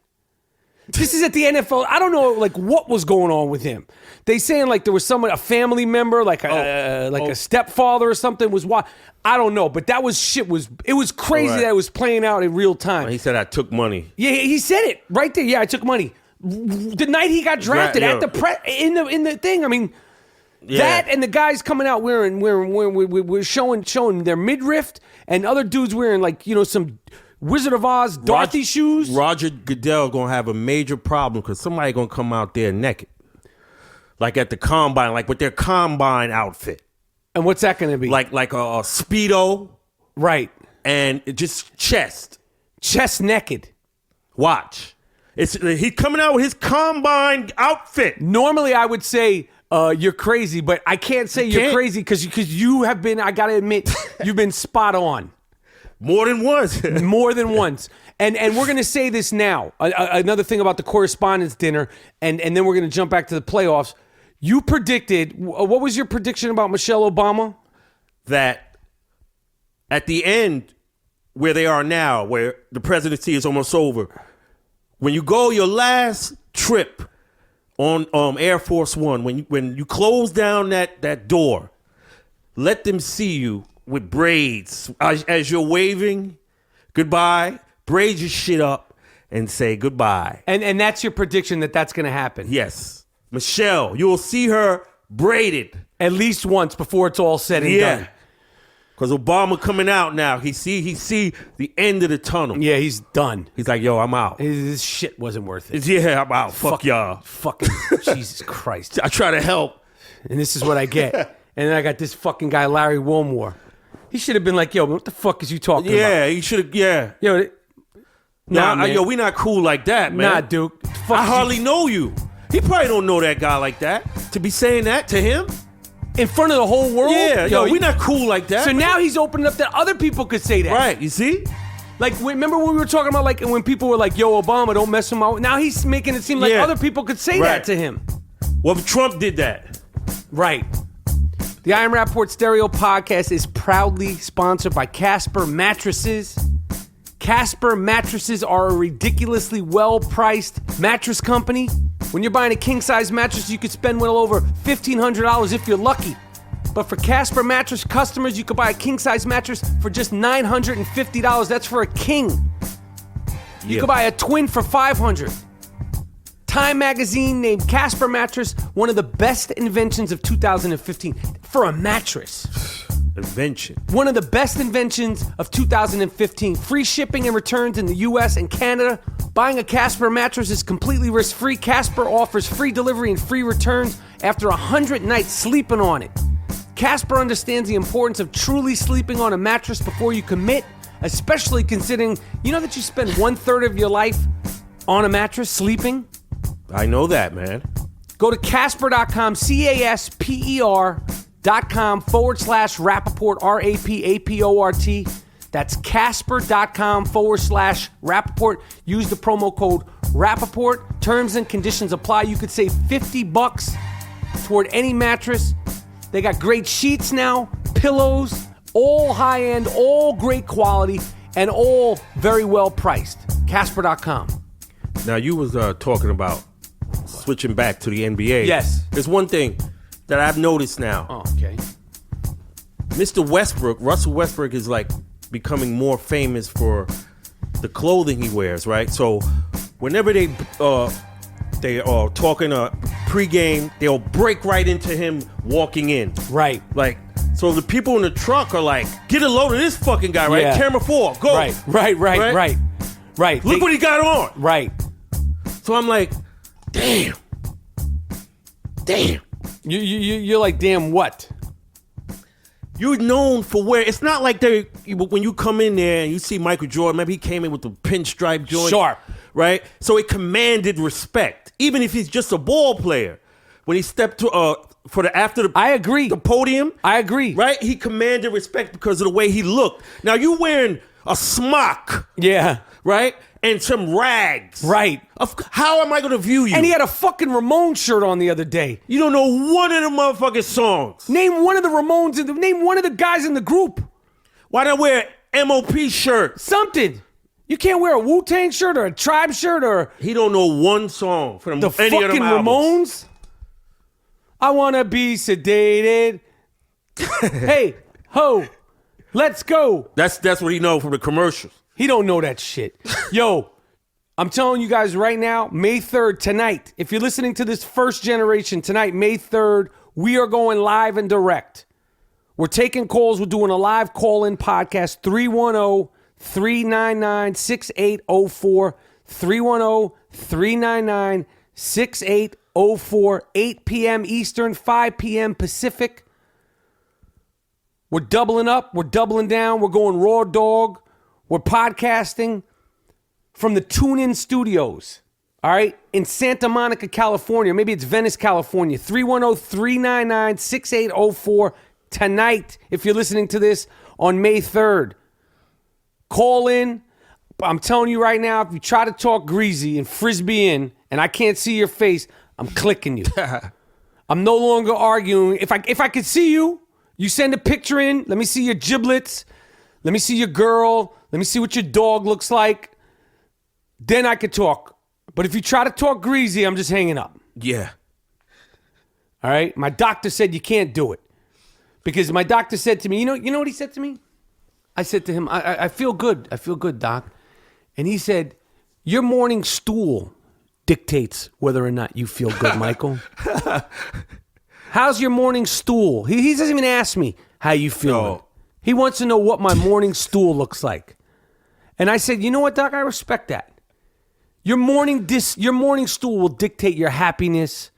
This is at the NFL. I don't know, like, what was going on with him. They saying, like, there was someone, a family member, like a stepfather or something was why. I don't know, but that was shit. It was crazy that it was playing out in real time. He said, I took money. Yeah, he said it right there. Yeah, I took money. The night he got drafted at the in the thing. I mean, Yeah. That and the guys coming out wearing showing their midriff, and other dudes wearing some Wizard of Oz Dorothy shoes. Roger Goodell gonna have a major problem because somebody gonna come out there naked, like at the combine, like with their combine outfit. And what's that gonna be? Like a Speedo, right? And just chest naked. Watch, he's coming out with his combine outfit. Normally, I would say you're crazy, but I can't say you're crazy because you have been. I gotta admit, you've been spot on. More than once. More than once. And we're going to say this now. Another thing about the Correspondents' Dinner, and then we're going to jump back to the playoffs. You predicted, what was your prediction about Michelle Obama? That at the end, where they are now, where the presidency is almost over, when you go your last trip on Air Force One, when you close down that door, let them see you with braids as you're waving goodbye. Braid your shit up and say goodbye. And that's your prediction that's going to happen. Yes, Michelle, you will see her braided at least once before it's all said and done. Because Obama coming out now, he see the end of the tunnel. Yeah, he's done. He's like, yo, I'm out. This shit wasn't worth it. Yeah, I'm out. Fuck y'all. Fucking Jesus Christ. I try to help, and this is what I get. And then I got this fucking guy, Larry Wilmore. He should have been like, yo, what the fuck is you talking about? Yeah, he should have, yeah. Yo, yo, we not cool like that, man. Nah, dude. I hardly know you. He probably don't know that guy like that. To be saying that to him? In front of the whole world? Yeah, yo, we not cool like that. So now he's opening up that other people could say that. Right, you see? Like, remember when we were talking about, like, when people were like, yo, Obama, don't mess him out. Now he's making it seem like other people could say that to him. Well, Trump did that. Right. The I Am Rapaport Stereo Podcast is proudly sponsored by Casper Mattresses. Casper Mattresses are a ridiculously well-priced mattress company. When you're buying a king-size mattress, you could spend well over $1,500 if you're lucky. But for Casper Mattress customers, you could buy a king-size mattress for just $950. That's for a king. You could buy a twin for $500. Time magazine named Casper Mattress one of the best inventions of 2015 for a mattress. Invention. One of the best inventions of 2015. Free shipping and returns in the US and Canada. Buying a Casper mattress is completely risk-free. Casper offers free delivery and free returns after 100 nights sleeping on it. Casper understands the importance of truly sleeping on a mattress before you commit, especially considering, you know that you spend 1/3 of your life on a mattress sleeping? I know that, man. Go to Casper.com, Casper.com/Rapaport, RAPAPORT. That's Casper.com/Rapaport. Use the promo code Rapaport. Terms and conditions apply. You could save $50 toward any mattress. They got great sheets now, pillows, all high-end, all great quality, and all very well priced. Casper.com. Now, you was talking about switching back to the NBA. Yes. There's one thing that I've noticed now. Oh, okay. Mr. Westbrook, Russell Westbrook is like becoming more famous for the clothing he wears, right? So whenever they are talking pregame, they'll break right into him walking in. Right. Like, so the people in the truck are like, get a load of this fucking guy, right? Yeah. Camera 4, go. Right. Look what he got on. Right. So I'm like, damn. You're like, damn what? You're known for it's not like when you come in there and you see Michael Jordan, maybe he came in with the pinstripe joint. Sharp. Right? So it commanded respect, even if he's just a ball player. When he stepped to I agree. The podium. I agree. Right? He commanded respect because of the way he looked. Now you wearing a smock. Yeah. Right? And some rags. Right. How am I going to view you? And he had a fucking Ramones shirt on the other day. You don't know one of the motherfucking songs. Name one of the Ramones. Name one of the guys in the group. Why not wear an MOP shirt? Something. You can't wear a Wu-Tang shirt or a Tribe shirt or... He don't know one song from the any of them fucking albums. Ramones. I want to be sedated. Hey, ho, let's go. That's what he know from the commercials. He don't know that shit. Yo, I'm telling you guys right now, May 3rd, tonight, if you're listening to this first generation, tonight, May 3rd, We are going live and direct. We're taking calls. We're doing a live call-in podcast, 310-399-6804, 310-399-6804, 8 p.m. Eastern, 5 p.m. Pacific. We're doubling up. We're doubling down. We're going raw dog. We're podcasting from the TuneIn Studios, all right, in Santa Monica, California. Maybe it's Venice, California. 310-399-6804 tonight, if you're listening to this on May 3rd. Call in. I'm telling you right now, if you try to talk greasy and frisbee in, and I can't see your face, I'm clicking you. I'm no longer arguing. If I could see you, you send a picture in. Let me see your giblets. Let me see your girl. Let me see what your dog looks like. Then I could talk. But if you try to talk greasy, I'm just hanging up. Yeah. All right? My doctor said you can't do it. Because my doctor said to me, you know what he said to me? I said to him, I feel good. I feel good, doc. And he said, your morning stool dictates whether or not you feel good, Michael. How's your morning stool? He doesn't even ask me how you feeling. No. He wants to know what my morning stool looks like. And I said, you know what, doc? I respect that. Your morning stool will dictate your happiness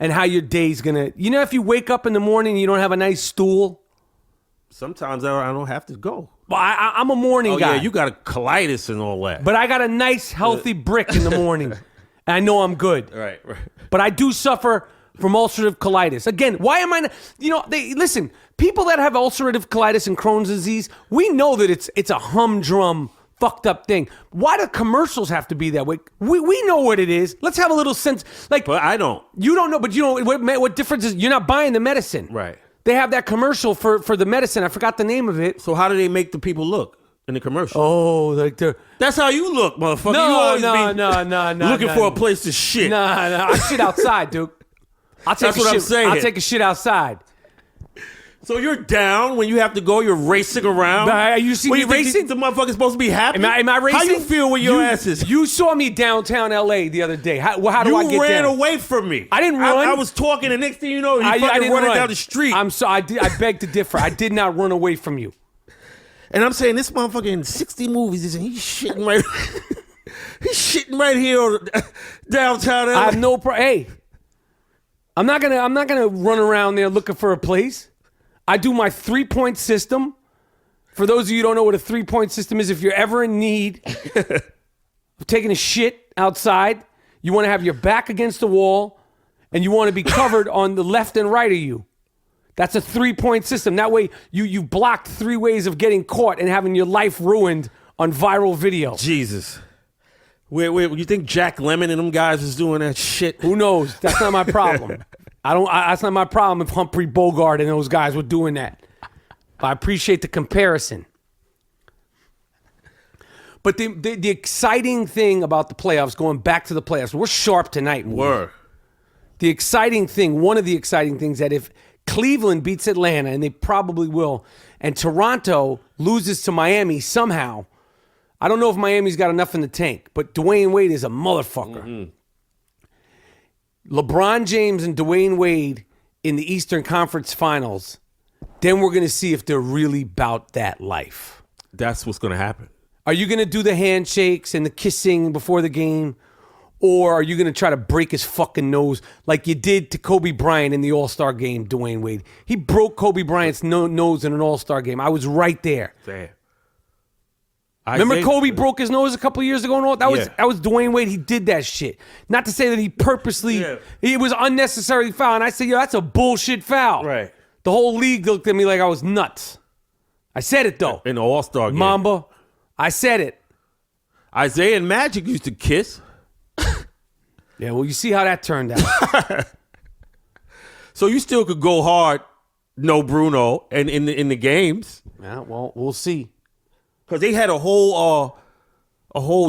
and how your day's gonna. You know, if you wake up in the morning and you don't have a nice stool. Sometimes I don't have to go. Well, I'm a morning guy. Yeah, you got a colitis and all that. But I got a nice, healthy brick in the morning. And I know I'm good. Right. But I do suffer from ulcerative colitis. Again, why am I not, listen, people that have ulcerative colitis and Crohn's disease, we know that it's a humdrum, fucked up thing. Why do commercials have to be that way? We know what it is. Let's have a little sense. Like, But I don't. You don't know, but you know what difference is? You're not buying the medicine. Right. They have that commercial for the medicine. I forgot the name of it. So how do they make the people look in the commercial? Oh, like they're... That's how you look, motherfucker. No, you always no. looking for a place to shit. No. I shit outside, dude. That's what I'm saying. I'll take a shit outside. So you're down when you have to go. You're racing around. You see me racing? The motherfucker's supposed to be happy. Am I racing? How you feel with your asses? You saw me downtown L.A. the other day. How do I get down? You ran away from me. I didn't run. I was talking, and next thing you know, I fucking didn't running run down the street. I beg to differ. I did not run away from you. And I'm saying this motherfucker in 60 movies, he's shitting right. He's shitting right here on downtown LA. I have no problem. Hey, I'm not gonna run around there looking for a place. I do my 3-point system. For those of you who don't know what a 3-point system is, if you're ever in need of taking a shit outside, you want to have your back against the wall, and you want to be covered on the left and right of you. That's a 3-point system. That way, you blocked 3 ways of getting caught and having your life ruined on viral video. Jesus. Wait, you think Jack Lemmon and them guys was doing that shit? Who knows? That's not my problem. That's not my problem if Humphrey Bogart and those guys were doing that. But I appreciate the comparison. But the exciting thing about the playoffs, going back to the playoffs, we're sharp tonight. Were. The exciting thing, one of the exciting things, that if Cleveland beats Atlanta, and they probably will, and Toronto loses to Miami somehow, I don't know if Miami's got enough in the tank, but Dwayne Wade is a motherfucker. Mm-hmm. LeBron James and Dwayne Wade in the Eastern Conference Finals, then we're going to see if they're really about that life. That's what's going to happen. Are you going to do the handshakes and the kissing before the game? Or are you going to try to break his fucking nose like you did to Kobe Bryant in the All-Star game, Dwayne Wade? He broke Kobe Bryant's nose in an All-Star game. I was right there. Damn. Remember Kobe broke his nose a couple of years ago? That was Dwayne Wade. He did that shit. Not to say that he purposely, it was unnecessarily foul. And I said, that's a bullshit foul. Right. The whole league looked at me like I was nuts. I said it, though. In the All-Star game. Mamba, I said it. Isaiah and Magic used to kiss. Yeah, well, you see how that turned out. So you still could go hard, no Bruno, and in the games. Yeah, well, we'll see. Because they had a whole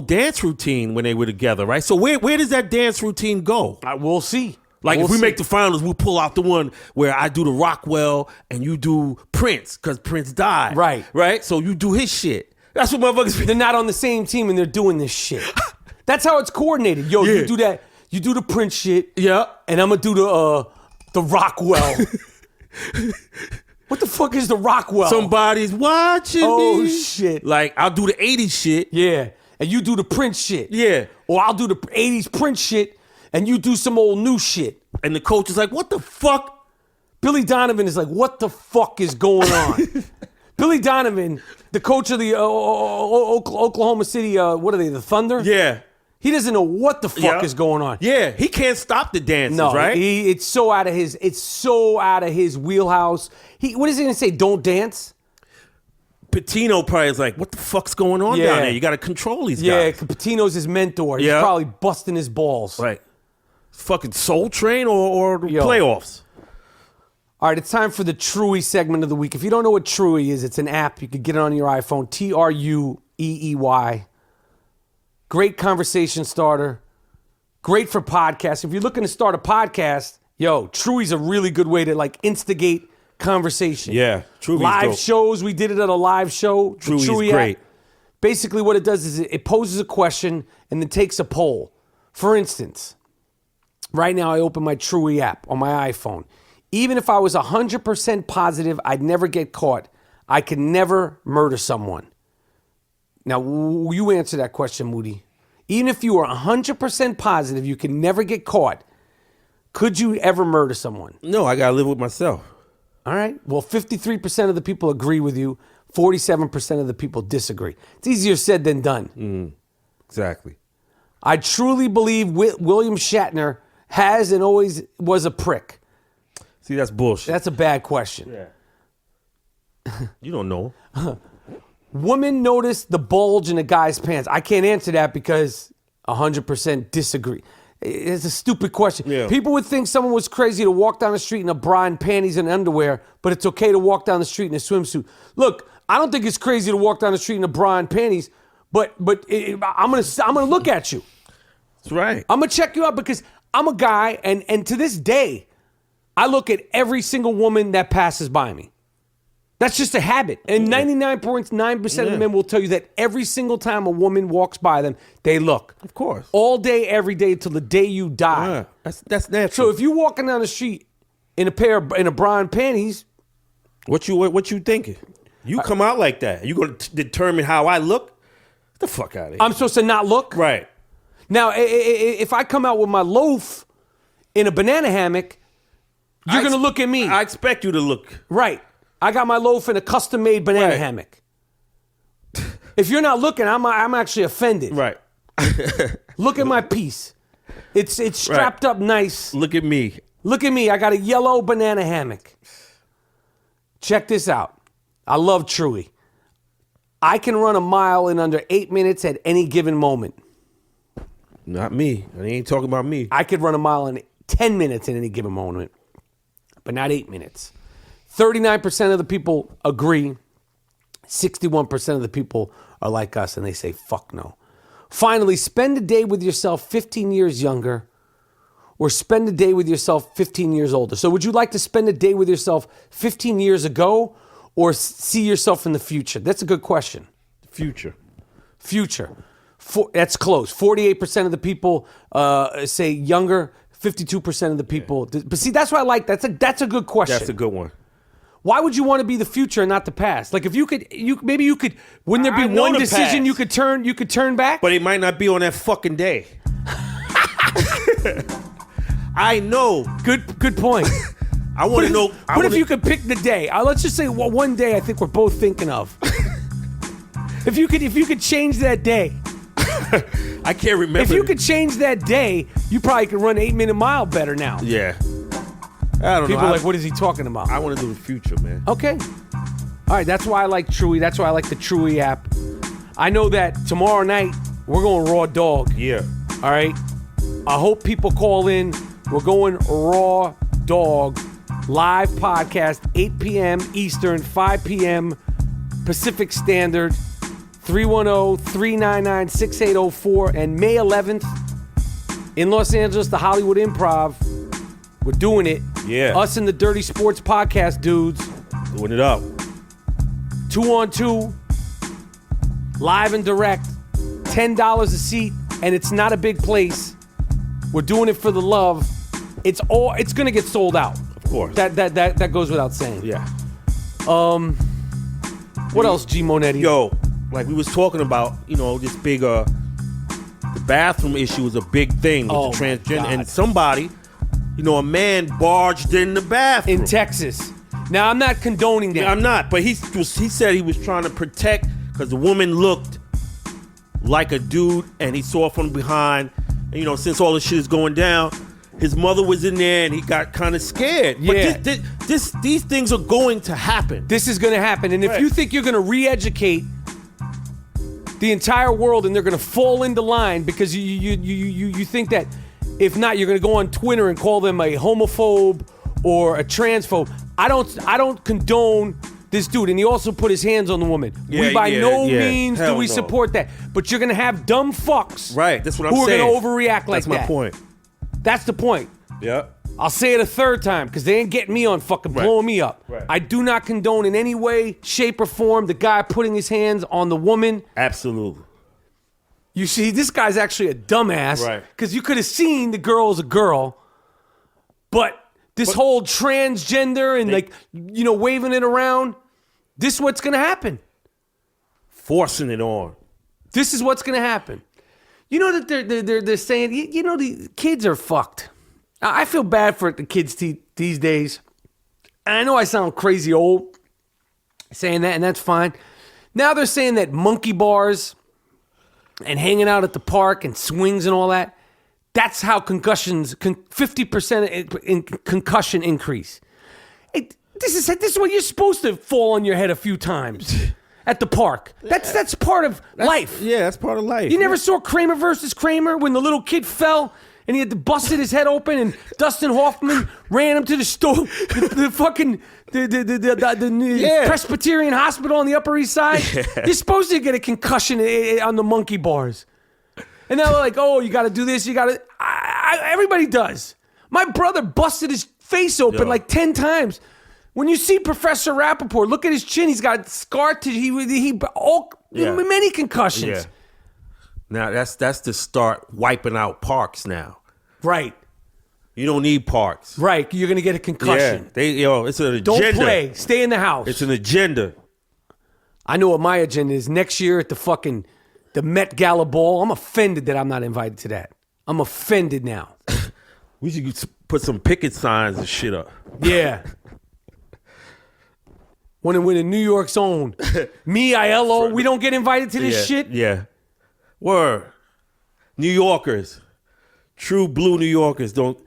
dance routine when they were together, right? So where does that dance routine go? We'll see. Like, if we make the finals, we'll pull out the one where I do the Rockwell and you do Prince, because Prince died. Right. Right? So you do his shit. That's what motherfuckers... They're not on the same team and they're doing this shit. That's how it's coordinated. Yo, you do that. You do the Prince shit. Yeah. And I'm going to do The Rockwell. What the fuck is the Rockwell? Somebody's watching me. Oh, shit. Like, I'll do the 80s shit. Yeah. And you do the Prince shit. Yeah. Or I'll do the 80s Prince shit and you do some old new shit. And the coach is like, what the fuck? Billy Donovan is like, what the fuck is going on? Billy Donovan, the coach of the Oklahoma City, what are they, the Thunder? Yeah. He doesn't know what the fuck is going on. Yeah, he can't stop the dances, No, right? It's so out of his wheelhouse. What does he even say? Don't dance? Patino probably is like, what the fuck's going on down there? You got to control these guys. Yeah, Patino's his mentor. He's probably busting his balls. Right. Fucking Soul Train or the playoffs. All right, it's time for the Truey segment of the week. If you don't know what Truey is, it's an app. You can get it on your iPhone. Trueey. Great conversation starter. Great for podcasts. If you're looking to start a podcast, Truey's a really good way to like instigate conversation. Yeah, Truey's live dope. shows. We did it at a live show. Truey's Truey great. app. Basically what it does is it poses a question and then takes a poll. For instance, right now I open my Truey app on my iPhone. Even if I was 100% positive I'd never get caught, I could never murder someone. Now, you answer that question, Moody. Even if you were 100% positive you can never get caught, could you ever murder someone? No, I got to live with myself. All right. Well, 53% of the people agree with you. 47% of the people disagree. It's easier said than done. Exactly. I truly believe William Shatner has and always was a prick. See, that's bullshit. That's a bad question. Yeah. You don't know. Woman noticed the bulge in a guy's pants. I can't answer that because 100% disagree. It's a stupid question. Yeah. People would think someone was crazy to walk down the street in a bra and panties and underwear, but it's okay to walk down the street in a swimsuit. Look, I don't think it's crazy to walk down the street in a bra and panties, but I'm gonna look at you. That's right. I'm gonna check you out because I'm a guy, and to this day, I look at every single woman that passes by me. That's just a habit. And 99.9% of the men will tell you that every single time a woman walks by them, they look. Of course. All day, every day, till the day you die. Yeah, that's natural. So if you're walking down the street in a bra and panties, what you thinking? You come out like that. You going to determine how I look? Get the fuck out of here. I'm supposed to not look? Right. Now, if I come out with my loaf in a banana hammock, you're going to look at me. I expect you to look. Right. I got my loaf in a custom-made banana hammock. If you're not looking, I'm actually offended. Right. Look at my piece. It's strapped up nice. Look at me. Look at me. I got a yellow banana hammock. Check this out. I love Truey. I can run a mile in under 8 minutes at any given moment. Not me. I ain't talking about me. I could run a mile in 10 minutes at any given moment, but not 8 minutes. 39% of the people agree. 61% of the people are like us, and they say, fuck no. Finally, spend a day with yourself 15 years younger or spend a day with yourself 15 years older. So would you like to spend a day with yourself 15 years ago or see yourself in the future? That's a good question. Future. That's close. 48% of the people say younger. 52% of the people. But see, that's what I like. That's a good question. That's a good one. Why would you want to be the future and not the past? Like if you could, wouldn't there be one decision you could turn back? But it might not be on that fucking day. I know. Good point. I want to know. What if you could pick the day? Let's just say one day I think we're both thinking of. If you could change that day. I can't remember. If you could change that day, you probably could run 8-minute mile better now. Yeah. I don't know. People are like, what is he talking about? I want to do the future, man. Okay. All right, that's why I like Truey. That's why I like the Truey app. I know that tomorrow night, we're going raw dog. Yeah. All right? I hope people call in. We're going raw dog. Live podcast, 8 p.m. Eastern, 5 p.m. Pacific Standard. 310-399-6804. And May 11th, in Los Angeles, the Hollywood Improv. We're doing it. Yeah. Us and the Dirty Sports Podcast dudes. Doing it up. 2-on-2. Live and direct. $10 a seat. And it's not a big place. We're doing it for the love. it's gonna get sold out. Of course. That goes without saying. Yeah. What else, GMoneti? Yo, like we was talking about, this big the bathroom issue is a big thing with the transgender, God. and somebody, a man barged in the bathroom In Texas. Now I'm not condoning that. Yeah, I'm not, but he said he was trying to protect because the woman looked like a dude, and he saw from behind. And, since all this shit is going down, his mother was in there, and he got kind of scared. Yeah. But these things are going to happen. This is going to happen, and if Right. you think you're going to re-educate the entire world, and they're going to fall into line because you think that if not, you're going to go on Twitter and call them a homophobe or a transphobe. I don't condone this dude, and he also put his hands on the woman. We by no means do Hell we no. support that. But you're gonna have dumb fucks, Right, that's what I'm who saying. are gonna overreact like That's that. my point. That's the point. Yeah. I'll say it a third time because they ain't getting me on fucking Right. blowing me up. Right. I do not condone in any way, shape, or form the guy putting his hands on the woman. Absolutely. You see, this guy's actually a dumbass. Right. Because you could have seen the girl as a girl, but this whole transgender and waving it around, this is what's going to happen. Forcing it on. This is what's going to happen. You know that they're saying, the kids are fucked. I feel bad for the kids these days. And I know I sound crazy old saying that, and that's fine. Now they're saying that monkey bars and hanging out at the park and swings and all that, that's how concussions, 50% in concussion increase. This is what you're supposed to fall on your head a few times at the park. That's part of life. Yeah, that's part of life. You never saw Kramer versus Kramer when the little kid fell and he had to busted his head open and Dustin Hoffman ran him to the stove, the Presbyterian hospital on the Upper East Side. Yeah. You're supposed to get a concussion on the monkey bars. And now they're like, oh, you got to do this. You got to. Everybody does. My brother busted his face open like 10 times. When you see Professor Rapaport, look at his chin. He's got scar tissue. Many concussions. Yeah. Now that's to start wiping out parks now. Right. You don't need parks. Right. You're gonna get a concussion. Yeah. It's an agenda. Don't play. Stay in the house. It's an agenda. I know what my agenda is. Next year at the Met Gala ball, I'm offended that I'm not invited to that. I'm offended now. We should put some picket signs and shit up. Yeah. When in New York's own. Me, Aiello, we don't get invited to this shit? Yeah. Word. New Yorkers. True blue New Yorkers don't,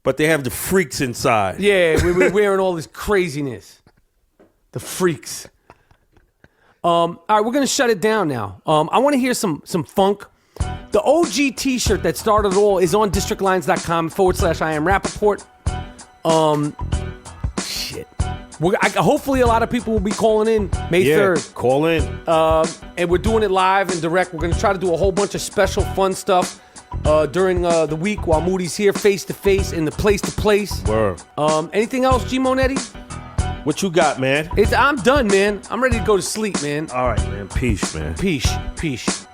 but they have the freaks inside. Yeah, we're wearing all this craziness. The freaks. All right, we're going to shut it down now. I want to hear some funk. The OG t-shirt that started it all is on districtlines.com/I am Rapaport. Shit. Hopefully a lot of people will be calling in May 3rd. Call in. And we're doing it live and direct. We're going to try to do a whole bunch of special fun stuff during the week while Moody's here face-to-face in the place-to-place. Word. Anything else, GMoneti? What you got, man? I'm done, man. I'm ready to go to sleep, man. All right, man. Peace, man. Peace.